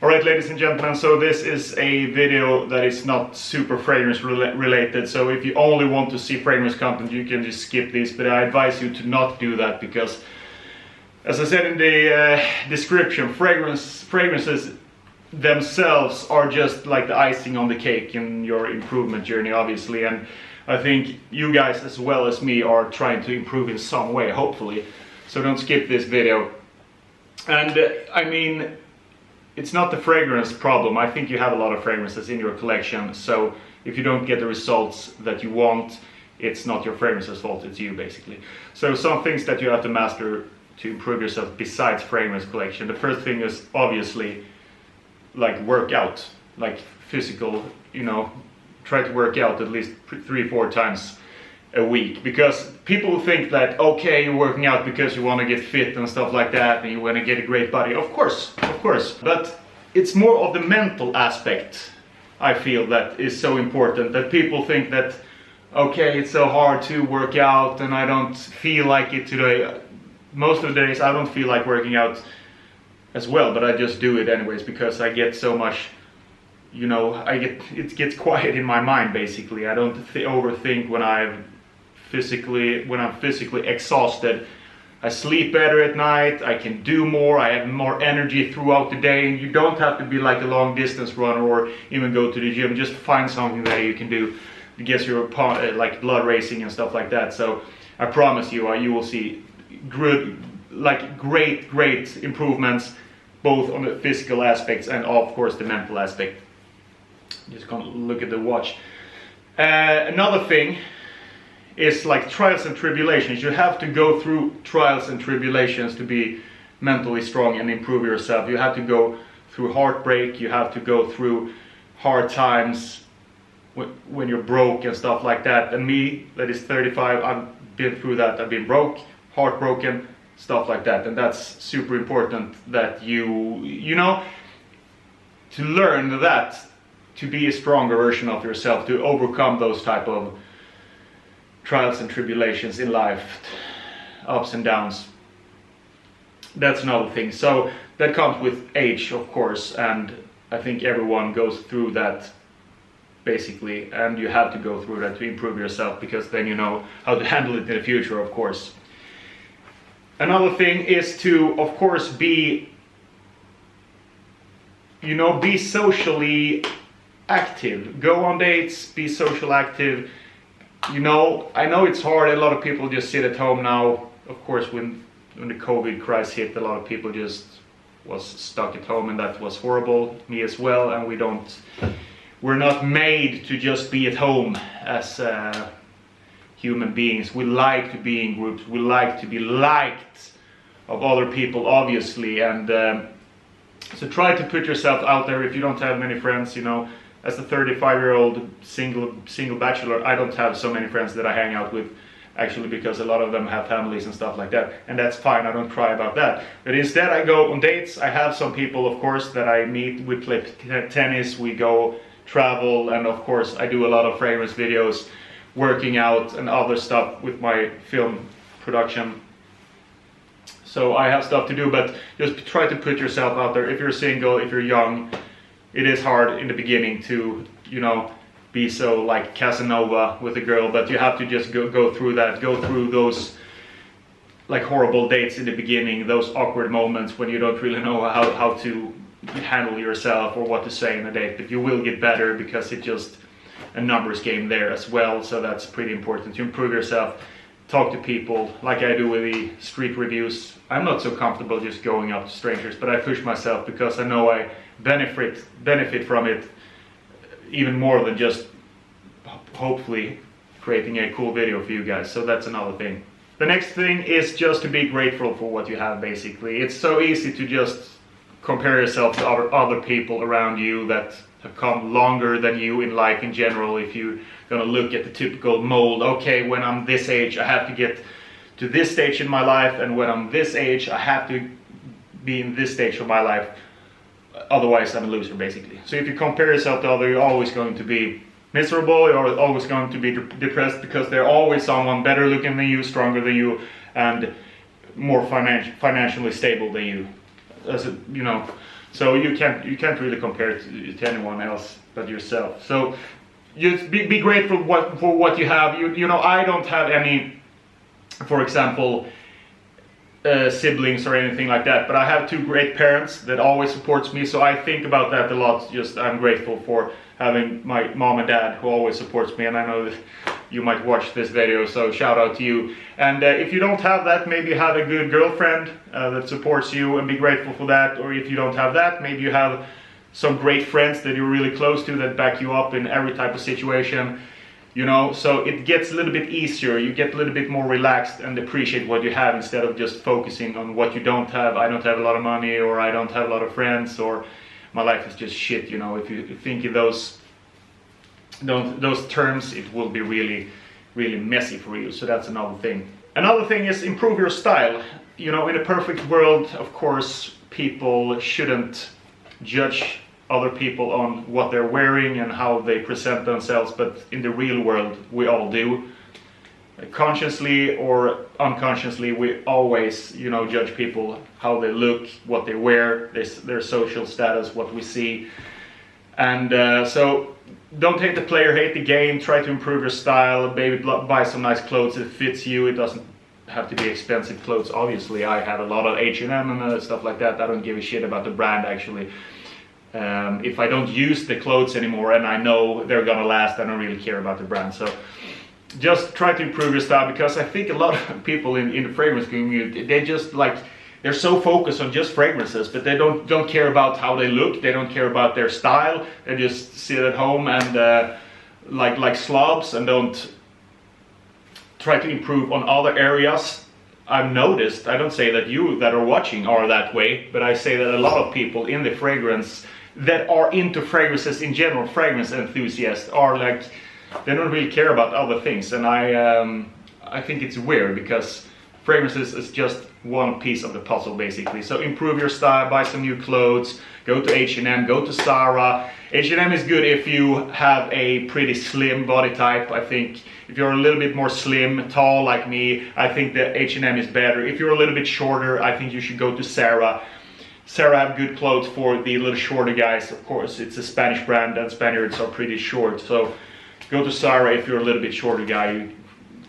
Alright, ladies and gentlemen, so this is a video that is not super fragrance related, so if you only want to see fragrance content you can just skip this, but I advise you to not do that because, as I said in the description, fragrances themselves are just like the icing on the cake in your improvement journey, obviously, and I think you guys as well as me are trying to improve in some way, hopefully, so don't skip this video. And I mean, it's not the fragrance problem. I think you have a lot of fragrances in your collection, so if you don't get the results that you want, it's not your fragrance's fault, it's you basically. So some things that you have to master to improve yourself besides fragrance collection. The first thing is obviously like workout, like physical, you know, try to work out at least 3-4 times a week, because people think that okay, you're working out because you want to get fit and stuff like that and you want to get a great body. Of course, but it's more of the mental aspect, I feel, that is so important, that people think that okay, it's so hard to work out and I don't feel like it today. Most of the days I don't feel like working out as well, but I just do it anyways because I get so much, you know, it gets quiet in my mind basically. I don't overthink when I'm physically exhausted. I sleep better at night, I can do more, I have more energy throughout the day, and you don't have to be like a long distance runner or even go to the gym. Just find something that you can do that gets your like blood racing and stuff like that. So I promise you, you will see great improvements both on the physical aspects and of course the mental aspect. Just gonna look at the watch. Another thing is like trials and tribulations. You have to go through trials and tribulations to be mentally strong and improve yourself. You have to go through heartbreak, you have to go through hard times when you're broke and stuff like that. And me, that is 35, I've been through that. I've been broke, heartbroken, stuff like that. And that's super important that you know, to learn that, to be a stronger version of yourself, to overcome those type of trials and tribulations in life, ups and downs. That's another thing. So that comes with age, of course, and I think everyone goes through that basically, and you have to go through that to improve yourself, because then you know how to handle it in the future, of course. Another thing is to, of course, be socially active. Go on dates, be social active. You know, I know it's hard. A lot of people just sit at home now. Of course, when the COVID crisis hit, a lot of people just was stuck at home, and that was horrible. Me as well. And we're not made to just be at home as human beings. We like to be in groups. We like to be liked of other people, obviously. And so try to put yourself out there. If you don't have many friends, you know, as a 35-year-old single bachelor, I don't have so many friends that I hang out with, actually, because a lot of them have families and stuff like that, and that's fine. I don't cry about that. But instead, I go on dates. I have some people, of course, that I meet. We play tennis, we go travel, and of course, I do a lot of fragrance videos, working out, and other stuff with my film production. So I have stuff to do, but just try to put yourself out there. If you're single, if you're young, it is hard in the beginning to, you know, be so like Casanova with a girl, but you have to just go through that, go through those like horrible dates in the beginning, those awkward moments when you don't really know how to handle yourself or what to say in a date. But you will get better, because it's just a numbers game there as well. So that's pretty important to improve yourself. Talk to people like I do with the street reviews. I'm not so comfortable just going up to strangers, but I push myself because I know I benefit from it even more than just hopefully creating a cool video for you guys. So that's another thing. The next thing is just to be grateful for what you have, basically. It's so easy to just compare yourself to other people around you that have come longer than you in life in general. If you're gonna look at the typical mold, okay, when I'm this age I have to get to this stage in my life, and when I'm this age I have to be in this stage of my life, otherwise I'm a loser, basically. So if you compare yourself to others, you're always going to be miserable, you're always going to be depressed, because there's always someone better looking than you, stronger than you, and more financially stable than you. You know, So you can't really compare it to anyone else but yourself. So just be grateful for what you have. You know, I don't have any, for example, siblings or anything like that, but I have 2 great parents that always supports me, so I think about that a lot. Just I'm grateful for having my mom and dad who always supports me, and I know that you might watch this video, so shout out to you. And if you don't have that, maybe you have a good girlfriend that supports you, and be grateful for that. Or if you don't have that, maybe you have some great friends that you're really close to that back you up in every type of situation. You know, so it gets a little bit easier, you get a little bit more relaxed and appreciate what you have instead of just focusing on what you don't have. I don't have a lot of money, or I don't have a lot of friends, or my life is just shit, you know. If you think in those terms, it will be really, really messy for you. So that's another thing. Another thing is improve your style. You know, in a perfect world, of course, people shouldn't judge other people on what they're wearing and how they present themselves, but in the real world we all do. Consciously or unconsciously, we always, you know, judge people, how they look, what they wear, their social status, what we see. And so don't hate the player, hate the game. Try to improve your style. Maybe buy some nice clothes that fits you. It doesn't have to be expensive clothes, obviously. I have a lot of H&M and stuff like that. I don't give a shit about the brand, actually. If I don't use the clothes anymore and I know they're gonna last, I don't really care about the brand. So just try to improve your style, because I think a lot of people in the fragrance community, they just like, they're so focused on just fragrances, but they don't care about how they look. They don't care about their style. They just sit at home and like slobs, and don't try to improve on other areas. I've noticed, I don't say that you that are watching are that way, but I say that a lot of people in the fragrance that are into fragrances in general, fragrance enthusiasts, are like, they don't really care about other things. And I think it's weird, because fragrances is just one piece of the puzzle, basically. So improve your style, buy some new clothes, go to H&M, go to Zara. H&M is good if you have a pretty slim body type. I think if you're a little bit more slim, tall like me, I think that H&M is better. If you're a little bit shorter, I think you should go to Zara. Zara have good clothes for the little shorter guys, of course. It's a Spanish brand and Spaniards are pretty short. So go to Zara if you're a little bit shorter guy. You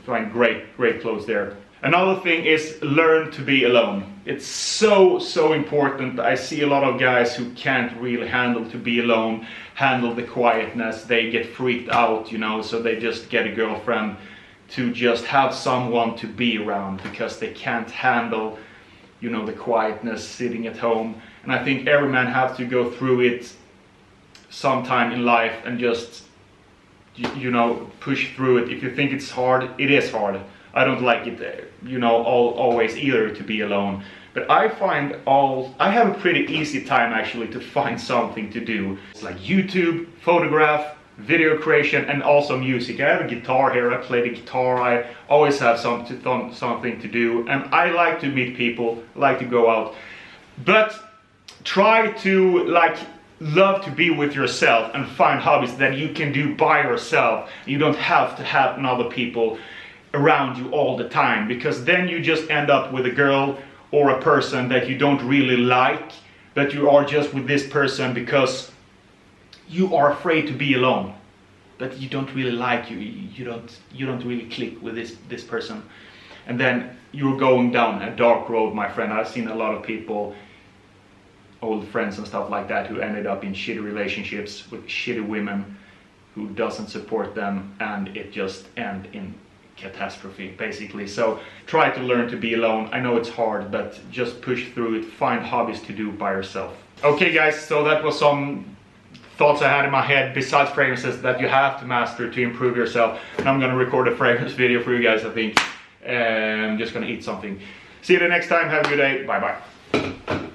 find great clothes there. Another thing is learn to be alone. It's so important. I see a lot of guys who can't really handle to be alone, handle the quietness. They get freaked out, you know, so they just get a girlfriend to just have someone to be around, because they can't handle, you know, the quietness sitting at home. And I think every man have to go through it sometime in life and just, you know, push through it. If you think it's hard, it is hard. I don't like it, you know, always either to be alone. But I have a pretty easy time actually to find something to do. It's like YouTube, photograph, video creation, and also music. I have a guitar here, I play the guitar, I always have something to do. And I like to meet people, like to go out. But try to love to be with yourself and find hobbies that you can do by yourself. You don't have to have other people around you all the time, because then you just end up with a girl or a person that you don't really like, but you are just with this person because you are afraid to be alone, but you don't really like you don't really click with this person, and then you're going down a dark road, my friend. I've seen a lot of people, old friends and stuff like that, who ended up in shitty relationships with shitty women who doesn't support them, and it just end in catastrophe, basically. So try to learn to be alone. I know it's hard, but just push through it. Find hobbies to do by yourself. Okay guys, so that was some thoughts I had in my head besides fragrances that you have to master to improve yourself. And I'm gonna record a fragrance video for you guys, I think. I'm just gonna eat something. See you the next time. Have a good day. Bye bye.